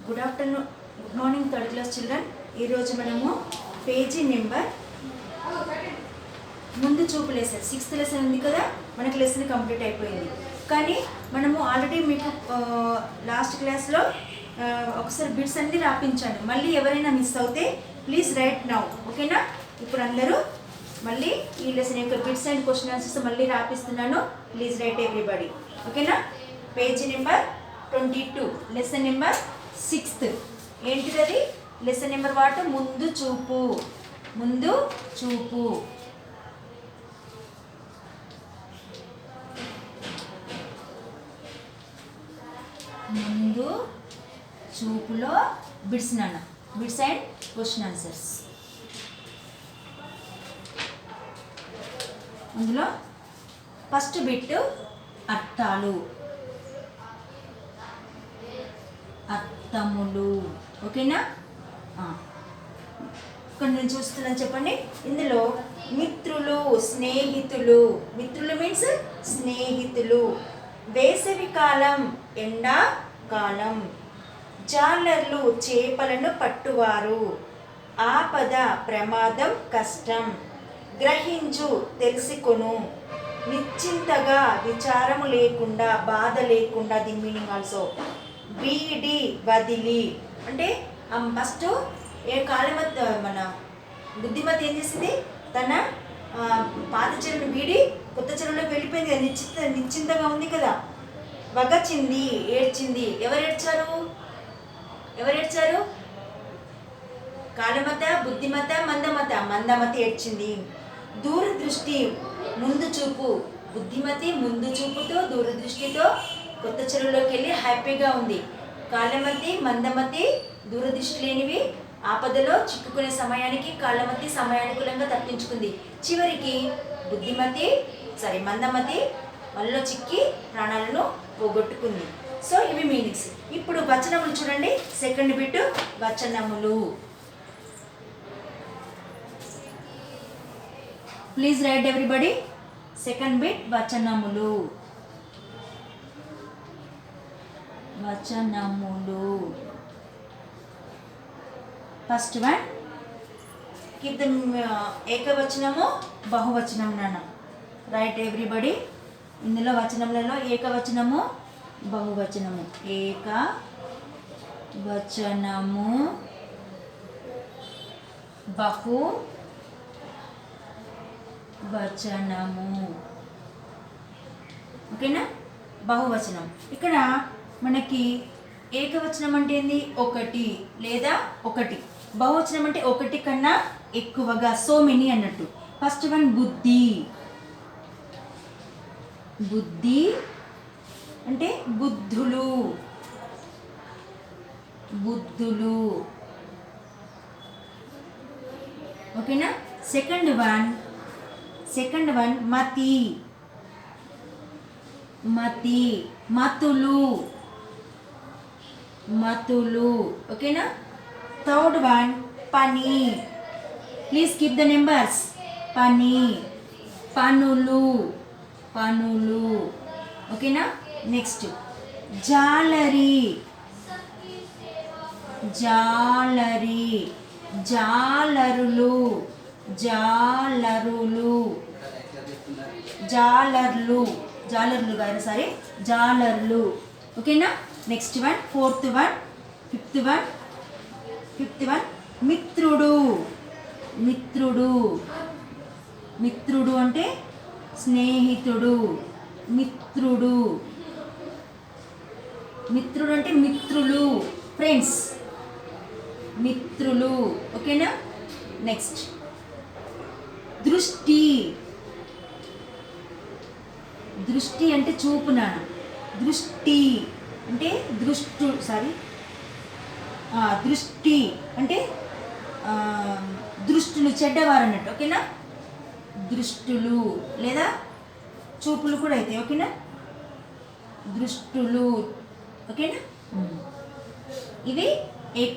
Good afternoon, good morning third class children. ఈరోజు మనము page number ముందు చూపు లెసన్ 6th లెసన్ ఉంది కదా, మనకి లెసన్ కంప్లీట్ అయిపోయింది. కానీ మనము ఆల్రెడీ మీకు లాస్ట్ క్లాస్లో ఒకసారి బిట్స్ అన్నీ రాపించాను. మళ్ళీ ఎవరైనా మిస్ అవుతే ప్లీజ్ రైట్ నౌ, ఓకేనా? ఇప్పుడు అందరూ మళ్ళీ ఈ లెసన్ యొక్క బిట్స్ అండ్ క్వశ్చన్ ఆన్సర్స్ మళ్ళీ రాపిస్తున్నాను. ప్లీజ్ రైట్ ఎవ్రీబడి, ఓకేనా? Page number 22, lesson number 6th. ఏంటిది అది? Lesson number what? ముందు చూపు. ముందు చూపు. ముందు చూపులో బిట్స్ నాన్న, బిట్స్ అండ్ క్వశ్చన్ ఆన్సర్స్. అందులో ఫస్ట్ బిట్ అర్థాలు, అర్థములు, ఓకేనా? ఇక్కడ నేను చూస్తున్నాను, చెప్పండి. ఇందులో మిత్రులు, స్నేహితులు. మిత్రులు మీన్స్ స్నేహితులు. వేసవి కాలం, ఎండాకాలం. జాలర్లు, చేపలను పట్టువారు. ఆపద, ప్రమాదం, కష్టం. గ్రహించు, తెలుసుకొను. నిశ్చింతగా, విచారము లేకుండా, బాధ లేకుండా. The meaning also. వీడి, వదిలి. అంటే ఫస్ట్ ఏ కాళమత్ మన బుద్ధిమతి ఏం చేసింది? తన పాత చెరువును వీడి కొత్త చెరువులోకి వెళ్ళిపోయింది కదా, నిశ్చింతగా ఉంది కదా. వగచింది, ఏడ్చింది. ఎవరు ఏడ్చారు? ఎవరు ఏడ్చారు? కాళమత, బుద్ధిమత, మందమత. మందమతి ఏడ్చింది. దూరదృష్టి, ముందు చూపు. బుద్ధిమతి ముందు చూపుతో, దూరదృష్టితో కొత్త చెరువులోకి వెళ్ళి హ్యాపీగా ఉంది. కాళమతి, మందమతి దూరదృష్టి లేనివి. ఆపదలో చిక్కుకునే సమయానికి కాళమతి సమయానుకూలంగా తప్పించుకుంది. చివరికి మందమతి వలలో చిక్కి ప్రాణాలను పోగొట్టుకుంది. సో ఇవి మీనింగ్స్. ఇప్పుడు వచనములు చూడండి. సెకండ్ బిట్ వచనములు. Please write everybody. Second bit వచనములు. వచనములు. ఫస్ట్ వన్ కీప్ ద ఏకవచనము, బహువచనం నాన్న. Right everybody. ఇందులో వచనములలో ఏకవచనము, బహువచనము. ఏక వచనము, బహు వచనము, ఓకేనా? బహువచనం. ఇక్కడ మనకి ఏకవచనం అంటే ఏంది? ఒకటి లేదా ఒకటి. బహువచనం అంటే ఒకటి కన్నా ఎక్కువగా, సో మెనీ అన్నట్టు. ఫస్ట్ వన్ బుద్ధి. బుద్ధి అంటే బుద్ధులు. బుద్ధులు, ఓకేనా? సెకండ్ వన్ మతి. మతి, మతులు. మతులు, ఓకేనా? థర్డ్ వన్ పని. Please keep the numbers. పని, పనులు. పనులు, ఓకేనా? నెక్స్ట్ జాలరి. జాలరి, జాలరులు. జాలరులు, జాలర్లు. జాలర్లు గారు, సారీ, జాలర్లు, ఓకేనా? Next one fourth one. Fifth one మిత్రుడు. మిత్రుడు. మిత్రుడు అంటే స్నేహితుడు. మిత్రుడు. మిత్రుడు అంటే మిత్రులు, ఫ్రెండ్స్. మిత్రులు, ఓకేనా? నెక్స్ట్ దృష్టి. దృష్టి అంటే చూపు నాన్న. దృష్టి అంటే దృష్టి అంటే దృష్టులు, చెడ్డవారు అన్నట్టు, ఓకేనా? దృష్టులు లేదా చూపులు కూడా అయితే, ఓకేనా? దృష్టులు, ఓకేనా?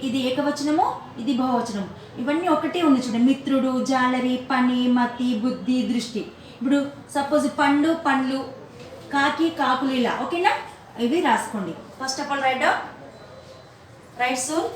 ఇది ఏకవచనము, ఇది బహువచనము. ఇవన్నీ ఒకటే ఉంది చూడండి. మిత్రుడు, జాలరి, పని, మతి, బుద్ధి, దృష్టి. ఇప్పుడు సపోజ్ పండు, పండ్లు, కాకి, కాకులు, ఇలా, ఓకేనా? ఇవి రాసుకోండి. First of all right down. Right soon.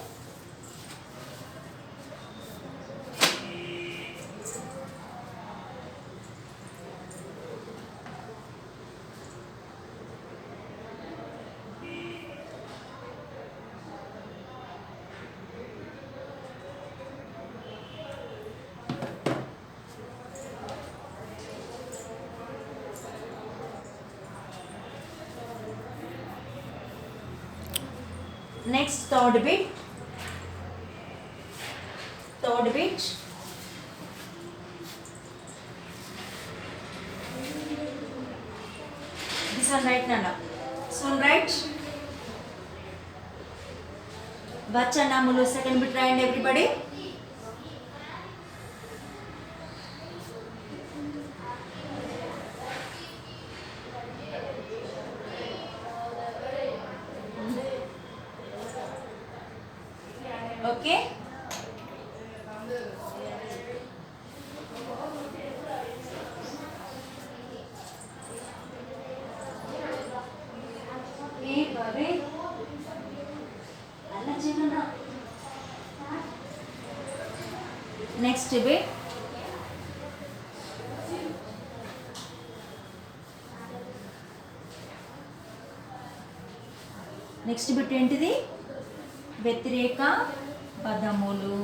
Next, third bit. This one right, Nana. This one right. Vachanamulu, second bit right, everybody. Okay. Next bit. Next bit ఏంటిది? వ్యతిరేక పదములు.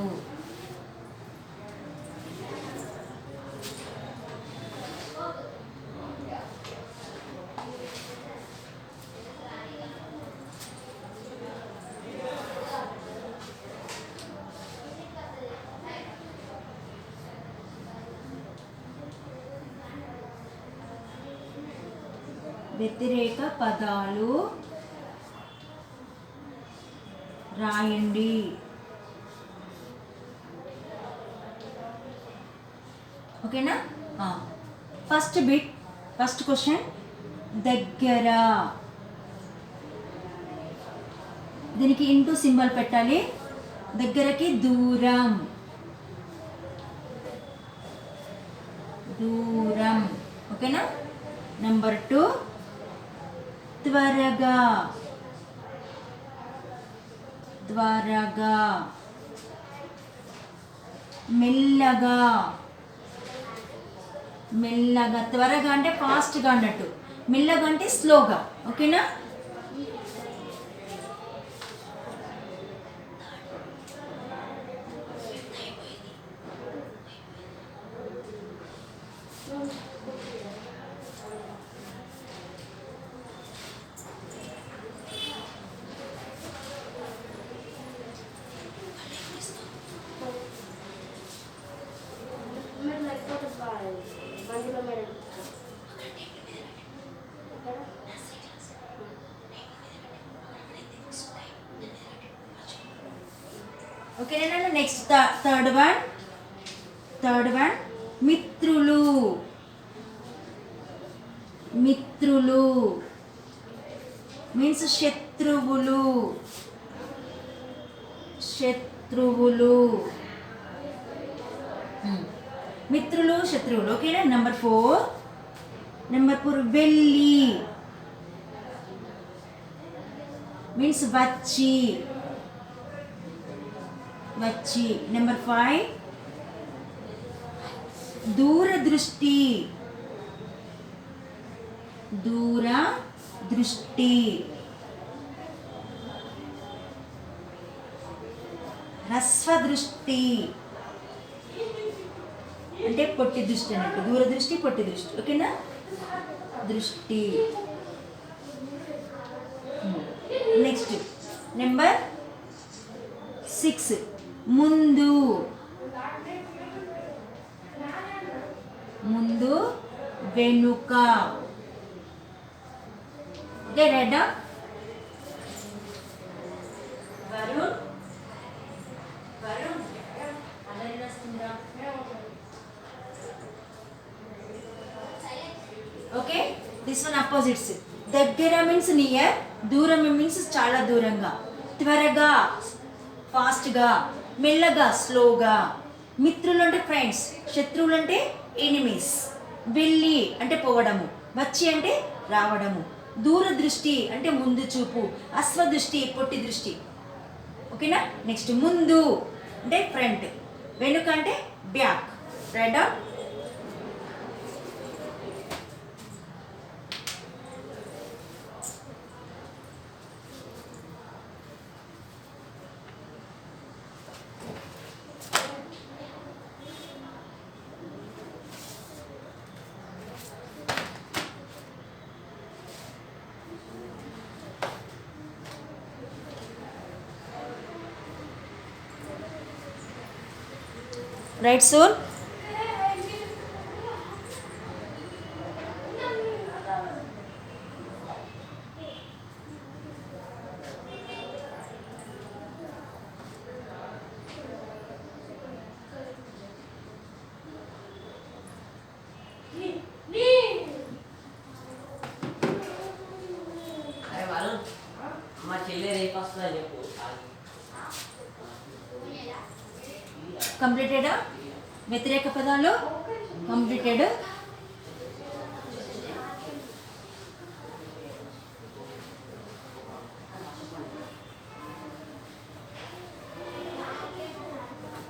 వ్యతిరేక పదాలు రాయండి. ఓకేనా? ఫస్ట్ బిట్, ఫస్ట్ క్వశ్చన్ దగ్గర. దీనికి into symbol పెట్టాలి. దగ్గరకి దూరం, దూరం. ఓకేనా? నెంబర్ 2 త్వరగా, త్వరగా. మెల్లగా, మెల్లగా. త్వరగా అంటే ఫాస్ట్గా అన్నట్టు, మెల్లగా అంటే స్లోగా. ఓకేనా? ఓకేనా? నెక్స్ట్ థర్డ్ వన్ మిత్రులు. మిత్రులు మీన్స్ శత్రువులు, శత్రువులు. మిత్రులు, శత్రువులు. ఓకేనా? నెంబర్ 4 వెళ్ళి మీన్స్ వచ్చి, వచ్చి. నెంబర్ 5 దూరదృష్టి, దూరదృష్టి. హ్రస్వదృష్టి అంటే పొట్టి దృష్టి అన్నట్టు. దూరదృష్టి, పొట్టి దృష్టి. ఓకేనా? దృష్టి. నెక్స్ట్ నెంబర్ 6 ముందు, ముందు, వెనుక. ఓకే, రెడ్డా? వరుణ్, వరుణ్ అలా వస్తుందా? Okay, this one opposites. దగ్గర మీన్స్ నియర్, దూరం మీన్స్ చాలా దూరంగా. త్వరగా ఫాస్ట్గా, మెల్లగా స్లోగా. మిత్రులు అంటే ఫ్రెండ్స్, శత్రువులు అంటే ఎనిమీస్. వెళ్ళి అంటే పోవడము, వచ్చి అంటే రావడము. దూరదృష్టి అంటే ముందు చూపు, అశ్వదృష్టి పొట్టి దృష్టి. ఓకేనా. నెక్స్ట్ ముందు అంటే ఫ్రంట్, వెనుక అంటే బ్యాక్. Write down. రైట్ సోల్. కంప్లీటెడా? వ్యతిరేక పదాలు కంప్లీటెడ్.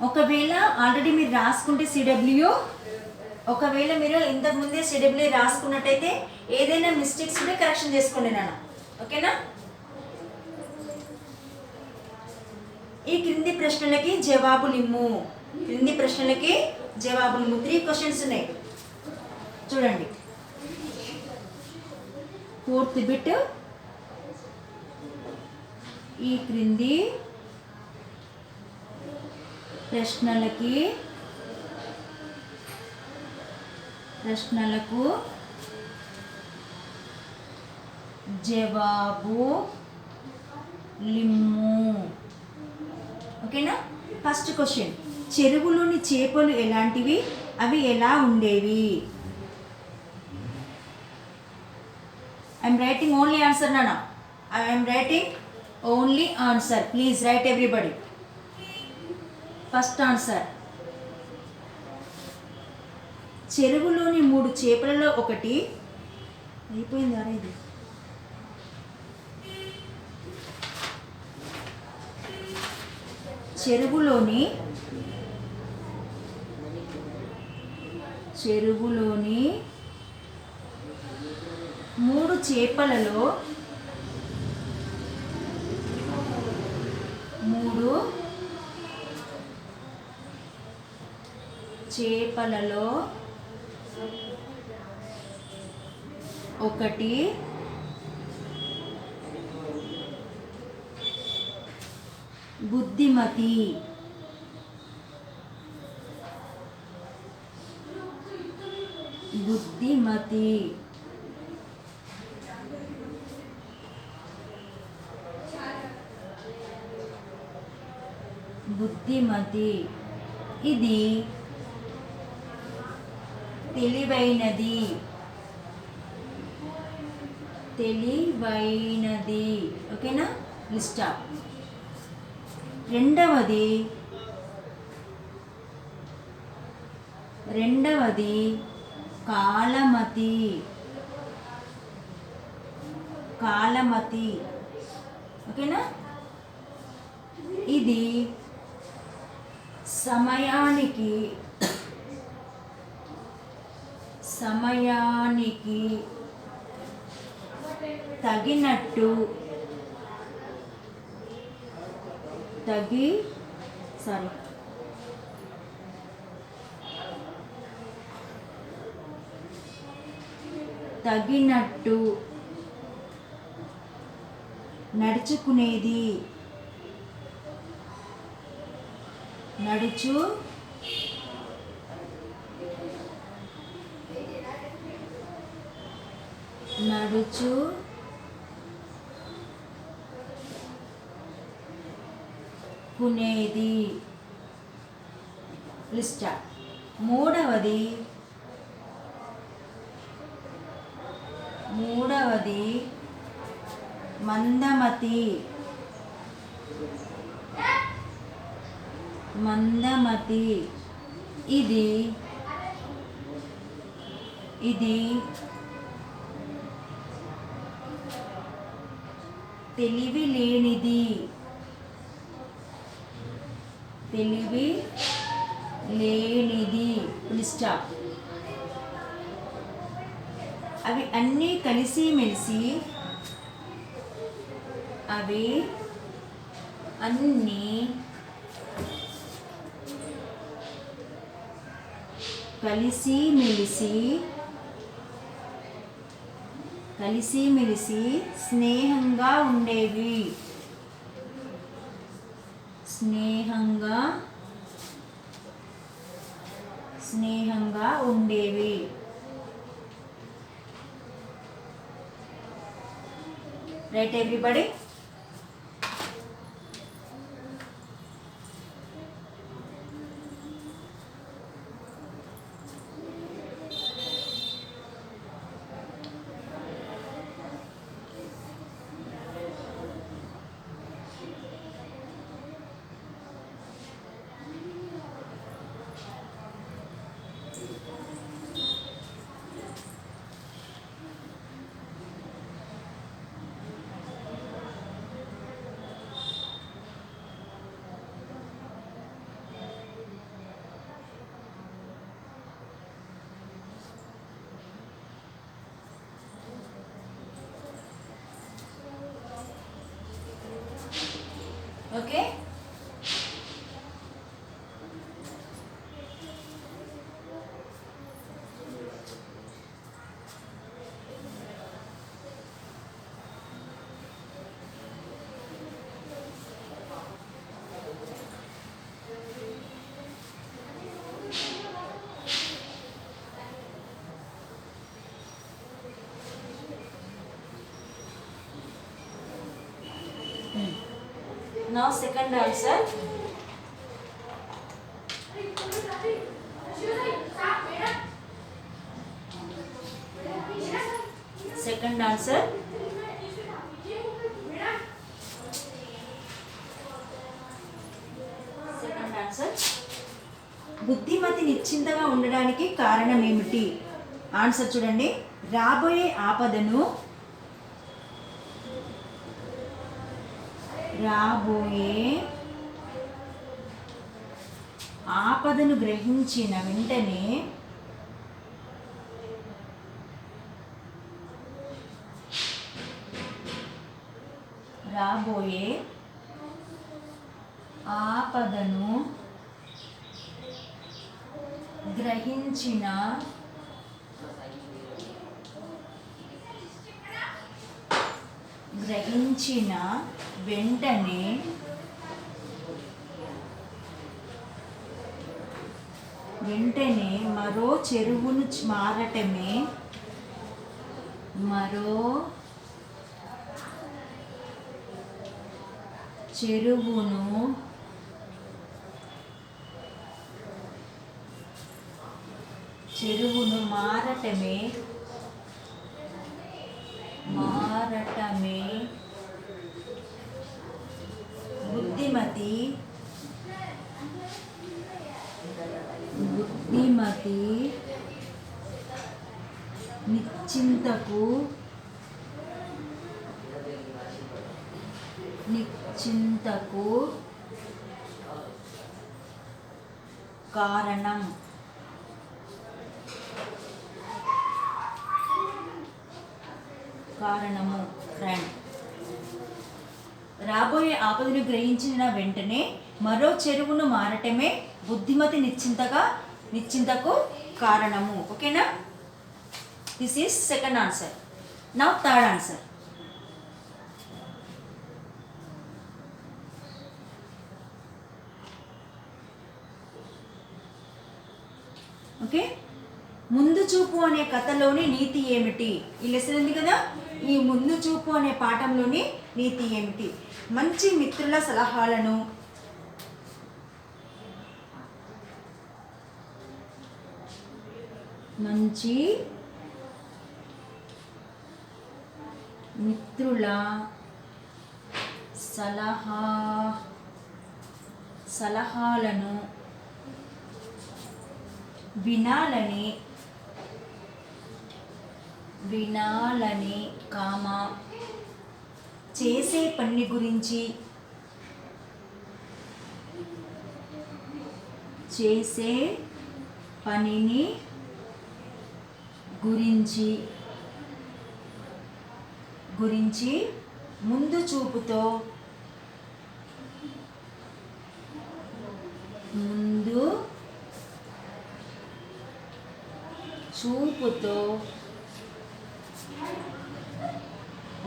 ఒకవేళ ఆల్రెడీ మీరు రాసుకుంటే సిడబ్ల్యూ, ఒకవేళ మీరు ఇంతకుముందే సిడబ్ల్యూ రాసుకున్నట్టయితే ఏదైనా మిస్టేక్స్ ఉంటే కరెక్షన్ చేసుకోండి నాన్న. ఓకేనా. ఈ క్రింది ప్రశ్నలకి జవాబులిమ్ము. క్రింది ప్రశ్నలకి జవాబులిమ్ము. 3 క్వశ్చన్స్ ఉన్నాయి చూడండి. 4th bit. ఈ క్రింది ప్రశ్నలకు జవాబు లిమ్ము. ఓకేనా. ఫస్ట్ క్వశ్చన్, చెరువులోని చేపలు ఎలాంటివి, అవి ఎలా ఉండేవి? ఐఎమ్ రైటింగ్ ఓన్లీ ఆన్సర్ నానా. I'm writing only answer. Please write everybody. First answer, చెరువులోని 3 చేపలలో ఒకటి అయిపోయింది. అరే ఇది చెరువులోని 3 చేపలలో 1 బుద్ధిమతి. ఇది తెలివైనది. ఓకేనా. లిస్ట్. రెండవది కాలమతి. ఓకేనా. ఇది సమయానికి తగినట్టు నడుచుకునేది. నడుచుకునేది. లిస్ట్. మూడవది మందమతి. ఇది తెలివి లేనిది. తెలివి లేనిది, ఫుల్ స్టాప్. అవి అన్నీ కలిసిమెలిసి, అవి అన్నీ కలిసిమెలిసి స్నేహంగా ఉండేవి. స్నేహంగా ఉండేవి. Right everybody. Okay. Now second answer. Second answer. బుద్ధిమతి నిశ్చింతగా ఉండడానికి కారణం ఏమిటి? ఆన్సర్ చూడండి. రాబోయే ఆపదను గ్రహించిన వెంటనే గ్రహించిన వెంటనే మరో చెరువును మారటమే బుద్ధిమతి నిశ్చింతకు కారణము. రాబోయే ఆపదను గ్రహించిన వెంటనే మరో చెరువును మారటమే బుద్ధిమతి నిశ్చింతకు కారణము. ఓకేనా? This is second answer. Now third answer. Okay. ముందు చూపు అనే కథలోని నీతి ఏమిటి? ఈ లెసన్ ఉంది కదా, ఈ ముందు చూపు అనే పాఠంలోని నీతి ఏమిటి? మంచి మిత్రుల సలహాలను, సలహాలను వినాలని, చేసే పని గురించి చేసే పనిని గురించి ముందు చూపుతో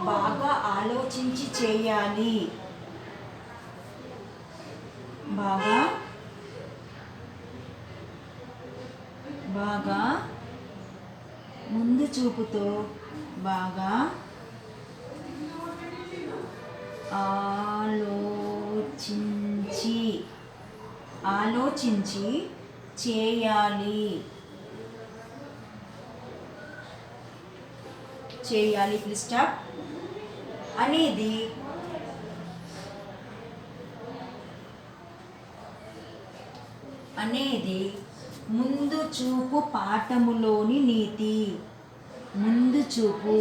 బాగా ఆలోచించి చేయాలి. బాగా ముందు చూపుతో బాగా ఆలోచించి చేయాలి. Full stop. అనేది ముందు చూపు పాఠములోని నీతి. ముందు చూపు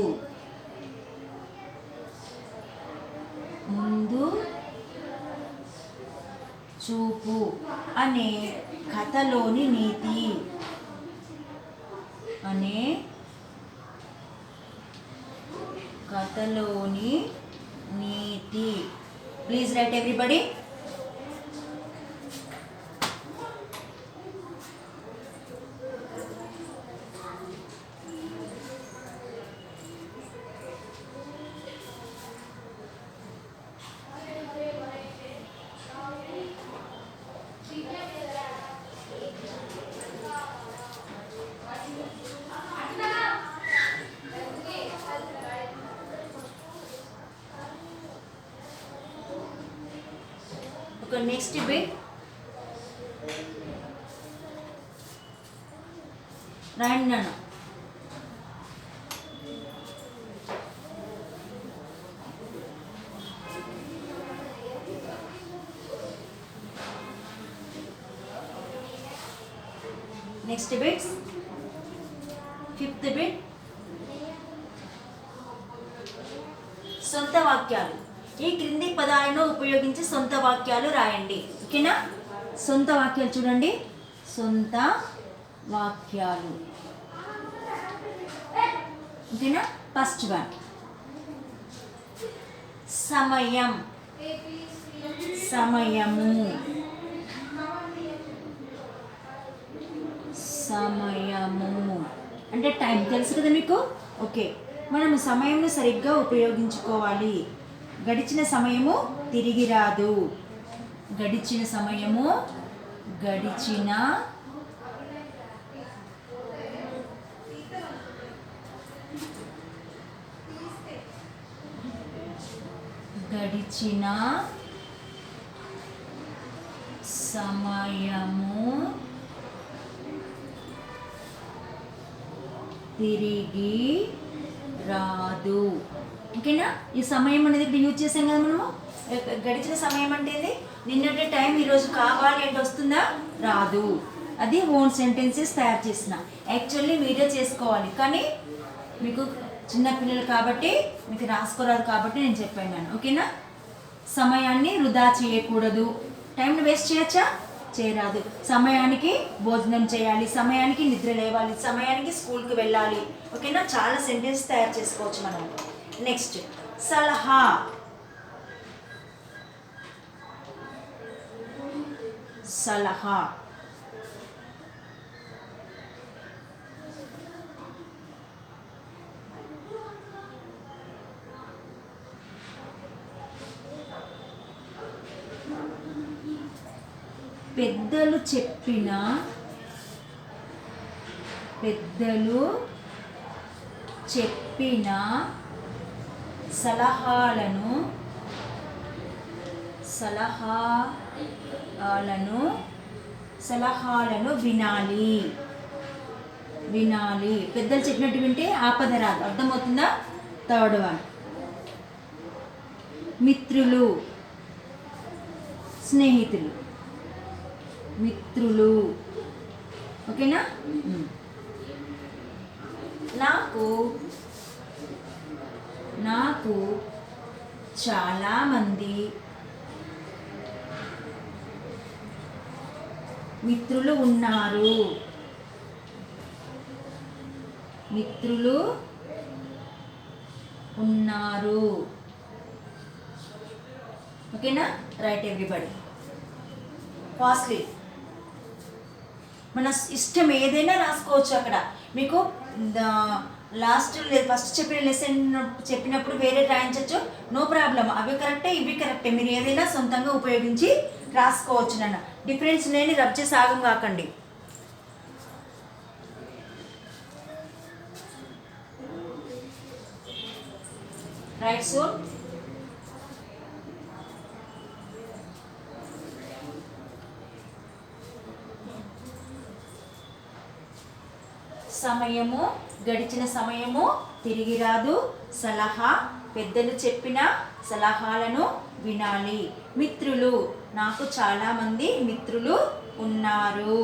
అనే కథలోని నీతి. Please write everybody. Next bit రాయండి నాన్న. నెక్స్ట్ బిట్స్ 5th బిట్ సొంత వాక్యాలు. ఈ క్రింది పదాలను ఉపయోగించి సొంత వాక్యాలు రాయండి. ఓకేనా? సొంత వాక్యాలు చూడండి. సొంత వాక్యాలు. ఓకేనా? ఫస్ట్ వన్ సమయం. సమయము. అంటే టైం. తెలుసు కదా మీకు? ఓకే, మనము సమయంను సరిగ్గా ఉపయోగించుకోవాలి. గడిచిన సమయము తిరిగి రాదు. గడిచిన సమయము గడిచిన సమయము తిరిగి రాదు. ఓకేనా? ఈ సమయం అనేది ఇక్కడ యూజ్ చేసాం కదా మనము. గడిచిన సమయం అంటే ఏంది? నిన్నటి టైం ఈరోజు కావాలి అంటే వస్తుందా? రాదు. అది ఓన్ సెంటెన్సెస్ తయారు చేసిన. యాక్చువల్లీ మీరే చేసుకోవాలి, కానీ మీకు చిన్న పిల్లలు కాబట్టి మీకు రాసుకోరాదు కాబట్టి నేను చెప్పాను. ఓకేనా? సమయాన్ని వృధా చేయకూడదు. టైంని వేస్ట్ చేయొచ్చా? చేయరాదు. సమయానికి భోజనం చేయాలి, సమయానికి నిద్ర లేవాలి, సమయానికి స్కూల్కి వెళ్ళాలి. ఓకేనా? చాలా సెంటెన్స్ తయారు చేసుకోవచ్చు మనం. నెక్స్ట్ సలహా. సలహా. పెద్దలు చెప్పిన సలహాలను వినాలి. పెద్దలు చెప్పినట్టు వింటే ఆపద రాదు. అర్థమవుతుందా? థర్డ్ వన్ మిత్రులు, స్నేహితులు. ఓకేనా? నాకు మిత్రులు ఉన్నారు. మిత్రులు ఉన్నారు. ఓకేనా? Right everybody. ఫాస్ట్లీ మన ఇష్టం ఏదైనా రాసుకోవచ్చు అక్కడ. మీకు లాస్ట్ ఫస్ట్ చెప్పిన లెసన్ చెప్పినప్పుడు వేరే రాయించవచ్చు, నో ప్రాబ్లం. అవి కరెక్టే ఇవి కరెక్టే, మీరు ఏదైనా సొంతంగా ఉపయోగించి రాసుకోవచ్చు. నాన్న డిఫరెన్స్ లేని రబ్ చేసి ఆగం కాకండి. Right soon. సమయము, గడిచిన సమయము తిరిగి రాదు. సలహా, పెద్దలు చెప్పిన సలహాలను వినాలి. మిత్రులు, నాకు చాలామంది మిత్రులు ఉన్నారు.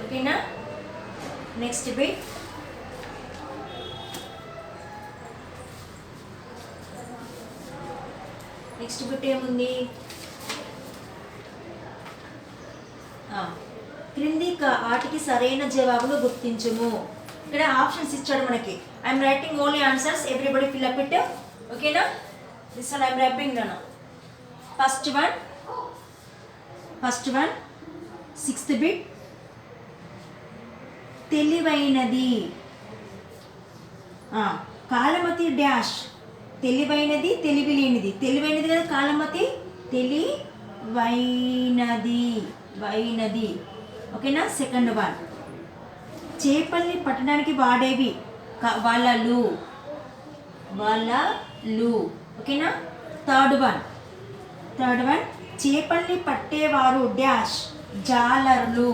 ఓకేనా? Next bit. నెక్స్ట్ బిట్ ఏముంది? క్రింది ఆటికి సరైన జవాబులు గుర్తించుము. ఇక్కడ ఆప్షన్స్ ఇచ్చాడు మనకి. I'm writing only answers, everybody fill up it. ఓకేనా? దిస్ వన్ ఐఎమ్ రైటింగ్ నన్ను. First one 6th bit. తెలివైనది. కాలమతి డాష్. తెలివైనది, తెలివి లేనిది. తెలివైనది కదా కాలమతి, వైనది. ఓకేనా? సెకండ్ వన్, చేపల్ని పట్టడానికి వాడేవి వలలు. ఓకేనా? థర్డ్ వన్, చేపల్ని పట్టేవారు డాష్, జాలర్లు.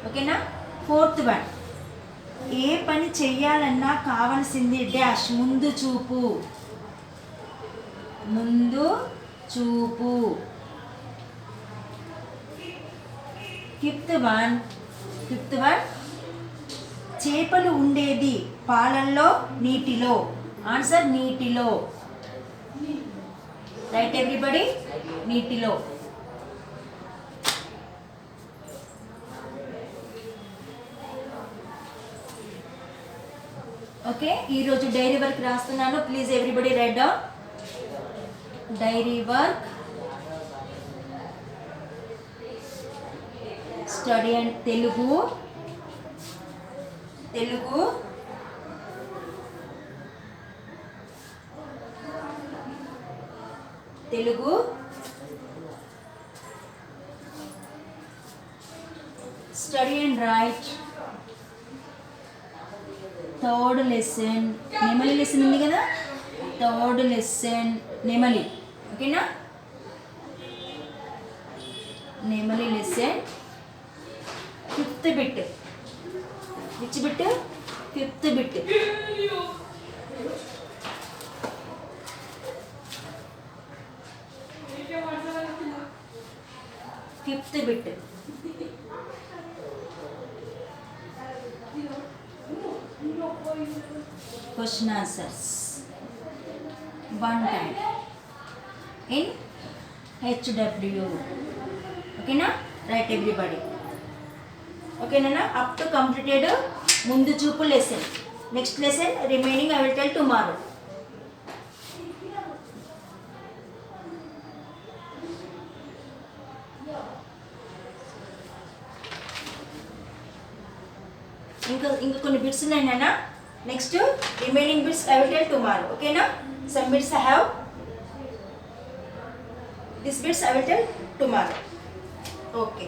ఓకేనా? ఫోర్త్ వన్, ఏ పని చెయ్యాలన్నా కావలసింది డాష్, ముందు చూపు. ఫిఫ్త్ వన్, చేపలు ఉండేది పాలల్లో, నీటిలో. ఆన్సర్ నీటిలో. రైట్ ఎవ్రీబడి, నీటిలో. ఓకే, ఈరోజు డైరీ వర్క్ రాస్తున్నాను. Please everybody write down. Diary work, study and Telugu. Study and write. Third lesson నెమలి లెసన్ ఉంది కదా, థర్డ్ లెసన్ నెమలి. ఓకేనా? నెమలి lesson. Fifth bit which bit? Fifth bit. Fifth bit. Question answers one time in HW. Okay na? Write everybody. Okay na? Up to completed mundu chupu lesson. Next lesson remaining I will tell tomorrow. ఇంకా కొన్ని bits ఉన్నాయి నాన్న. Next remaining bits I will tell tomorrow. ఓకేనా? Some bits I have, this bits I will tell tomorrow. Okay.